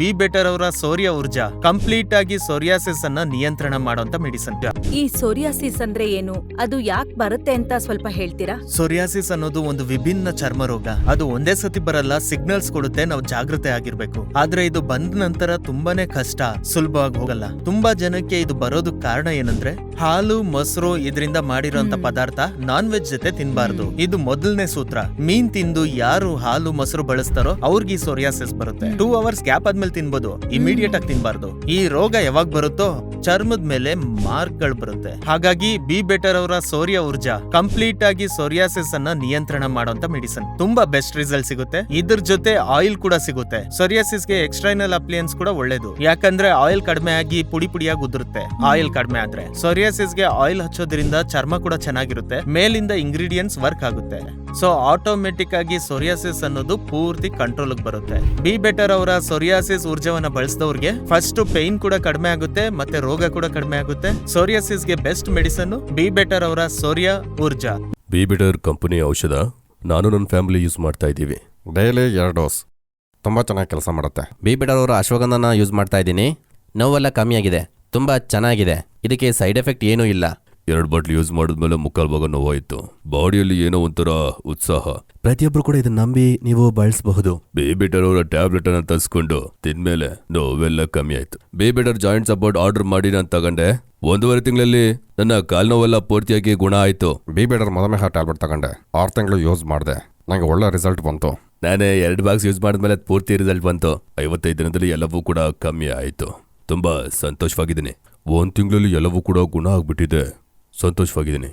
Be better ಅವರ ಸೋರಿಯಾ Urja complete ಆಗಿ psoriasis ಅನ್ನ ನಿಯಂತ್ರಣ ಮಾಡುವಂತ ಮೆಡಿಸಿನ್. ಈ ಸೋರಿಯಾಸಿಸ್ ಅಂದ್ರೆ ಏನು, ಅದು ಯಾಕೆ ಬರುತ್ತೆ ಅಂತ ಸ್ವಲ್ಪ ಹೇಳ್ತೀರಾ? ಸೋರಿಯಾಸಿಸ್ ಅನ್ನೋದು ಒಂದು ವಿಭಿನ್ನ ಚರ್ಮ ರೋಗ. ಅದು ಒಂದೇ ಸತಿ ಬರಲ್ಲ, ಸಿಗ್ನಲ್ಸ್ ಕೊಡುತ್ತೆ, ನಾವು ಜಾಗೃತೆ ಆಗಿರ್ಬೇಕು. ಆದ್ರೆ ಇದು ಬಂದ ನಂತರ ತುಂಬಾನೇ ಕಷ್ಟ, ಸುಲಭವಾಗಿ ಹೋಗಲ್ಲ. ತುಂಬಾ ಜನಕ್ಕೆ ಇದು ಬರೋದಕ್ ಕಾರಣ ಏನಂದ್ರೆ ಹಾಲು, ಮೊಸರು ಇದರಿಂದ ಮಾಡಿರೋಂತ ಪದಾರ್ಥ ನಾನ್ ವೆಜ್ ಜೊತೆ ತಿನ್ಬಾರ್ದು. ಇದು ಮೊದಲನೇ ಸೂತ್ರ. ಮೀನ್ ತಿಂದು ಯಾರು ಹಾಲು ಮೊಸರು ಬಳಸ್ತಾರೋ ಅವ್ರಿಗೆ ಈ ಸೋರಿಯಾಸಿಸ್ ಬರುತ್ತೆ. 2 ಅವರ್ಸ್ ಗ್ಯಾಪ್ ಆದ್ಮೇಲೆ ತಿನ್ಬೋದು, ಇಮಿಡಿಯೇಟ್ ಆಗಿ ತಿನ್ಬಾರ್ದು. ಈ ರೋಗ ಯಾವಾಗ ಬರುತ್ತೋ ಚರ್ಮದ ಮೇಲೆ ಮಾರ್ಕ್ ಗಳು ಬರುತ್ತೆ. ಹಾಗಾಗಿ ಬಿ ಬೆಟರ್ ಅವರ ಸೋರಿಯಾ ಊರ್ಜಾ ಕಂಪ್ಲೀಟ್ ಆಗಿ ಸೋರಿಯಾಸಿಸ್ ಅನ್ನ ನಿಯಂತ್ರಣ ಮಾಡುವಂತ ಮೆಡಿಸಿನ್. ತುಂಬಾ ಬೆಸ್ಟ್ ರಿಸಲ್ಟ್ ಸಿಗುತ್ತೆ. ಇದ್ರ ಜೊತೆ ಆಯಿಲ್ ಕೂಡ ಸಿಗುತ್ತೆ. ಸೋರಿಯಾಸಿಸ್ ಗೆ ಎಕ್ಸ್ಟರ್ನಲ್ ಅಪ್ಲಿಯನ್ಸ್ ಕೂಡ ಒಳ್ಳೇದು, ಯಾಕಂದ್ರೆ ಆಯಿಲ್ ಕಡಿಮೆ ಆಗಿ ಪುಡಿ ಪುಡಿಯಾಗಿ ಉದುರುತ್ತೆ. ಆಯಿಲ್ ಕಡಿಮೆ ಆದ್ರೆ ಸೋರಿಯಾಸಿಸ್ ಗೆ ಆಯಿಲ್ ಹಚ್ಚೋದ್ರಿಂದ ಚರ್ಮ ಕೂಡ ಚೆನ್ನಾಗಿರುತ್ತೆ, ಮೇಲಿಂದ ಇಂಗ್ರೀಡಿಯೆಂಟ್ಸ್ ವರ್ಕ್ ಆಗುತ್ತೆ. ಸೊ ಆಟೋಮೆಟಿಕ್ ಆಗಿ ಸೋರಿಯಾಸಿಸ್ ಅನ್ನೋದು ಪೂರ್ತಿ ಕಂಟ್ರೋಲ್ ಬರುತ್ತೆ. ಬಿ ಬೆಟರ್ ಅವರ ಸೋರಿಯಾಸಿಸ್ ಊರ್ಜಾವನ್ನ ಬಳಸಿದವ್ರಿಗೆ ಫಸ್ಟ್ ಪೇನ್ ಕೂಡ ಕಡಿಮೆ ಆಗುತ್ತೆ, ಮತ್ತೆ ರೋಗ ಕೂಡ ಕಡಿಮೆ ಆಗುತ್ತೆ. ಸೋರಿಯಾಸಿಸ್ ಗೆ ಬೆಸ್ಟ್ ಮೆಡಿಸನ್ ಬಿ ಬೆಟರ್ ಅವರ ಸೋರಿಯಾ ಊರ್ಜಾ. ಬಿ ಬೆಟರ್ ಕಂಪನಿ ಔಷಧ ನಾನು ನನ್ನ ಫ್ಯಾಮಿಲಿ ಯೂಸ್ ಮಾಡ್ತಾ ಇದ್ದೀವಿ. ಡೈಲಿ 2 ಡೋಸ್ ತುಂಬ ಚೆನ್ನಾಗಿ ಕೆಲಸ ಮಾಡುತ್ತೆ. ಬಿ ಬೆಟರ್ ಅವರ ಅಶ್ವಗಂಧನ ಯೂಸ್ ಮಾಡ್ತಾ ಇದ್ದೀನಿ. ನೋವೆಲ್ಲ ಕಮ್ಮಿ ಆಗಿದೆ, ತುಂಬಾ ಚೆನ್ನಾಗಿದೆ. ಇದಕ್ಕೆ ಸೈಡ್ ಎಫೆಕ್ಟ್ ಏನೂ ಇಲ್ಲ. 2 ಬಾಟ್ಲ್ ಯೂಸ್ ಮಾಡಿದ್ಮೇಲೆ ಮುಕ್ಕಾಲು ಭಾಗ ನೋವಾಯಿತು. ಬಾಡಿಯಲ್ಲಿ ಏನೋ ಒಂಥರ ಉತ್ಸಾಹ. ಪ್ರತಿಯೊಬ್ರು ಕೂಡ ಇದನ್ನ ನಂಬಿ ನೀವು ಬಳಸಬಹುದು. ಬಿ ಬೆಟರ್ ಅವರ ಟ್ಯಾಬ್ಲೆಟ್ ಅನ್ನ ತರಿಸ್ಕೊಂಡು ತಿಂದ್ಮೇಲೆ ನೋವೆಲ್ಲ ಕಮ್ಮಿ ಆಯ್ತು. Be better joint support order ಮಾಡಿ ನಾನು ತಗೊಂಡೆ. 1.5 ತಿಂಗಳಲ್ಲಿ ನನ್ನ ಕಾಲ್ ನೋವೆಲ್ಲ ಪೂರ್ತಿಯಾಗಿ ಗುಣ ಆಯ್ತು. ಬಿ ಬೆಟರ್ ಮಧುಮೇಹ ಟ್ಯಾಬ್ಲೆಟ್ ತಗೊಂಡೆ, 6 ತಿಂಗಳು ಯೂಸ್ ಮಾಡಿದೆ, ನನಗೆ ಒಳ್ಳೆ ರಿಸಲ್ಟ್ ಬಂತು. ನಾನೇ 2 ಬಾಕ್ಸ್ ಯೂಸ್ ಮಾಡಿದ್ಮೇಲೆ ಪೂರ್ತಿ ರಿಸಲ್ಟ್ ಬಂತು. 55 ದಿನದಲ್ಲಿ ಎಲ್ಲವೂ ಕೂಡ ಕಮ್ಮಿ ಆಯ್ತು. ತುಂಬಾ ಸಂತೋಷವಾಗಿದ್ದೀನಿ. 1 ತಿಂಗಳಲ್ಲಿ ಎಲ್ಲವೂ ಕೂಡ ಗುಣ ಆಗ್ಬಿಟ್ಟಿದೆ. ಸಂತೋಷವಾಗಿದ್ದೀನಿ.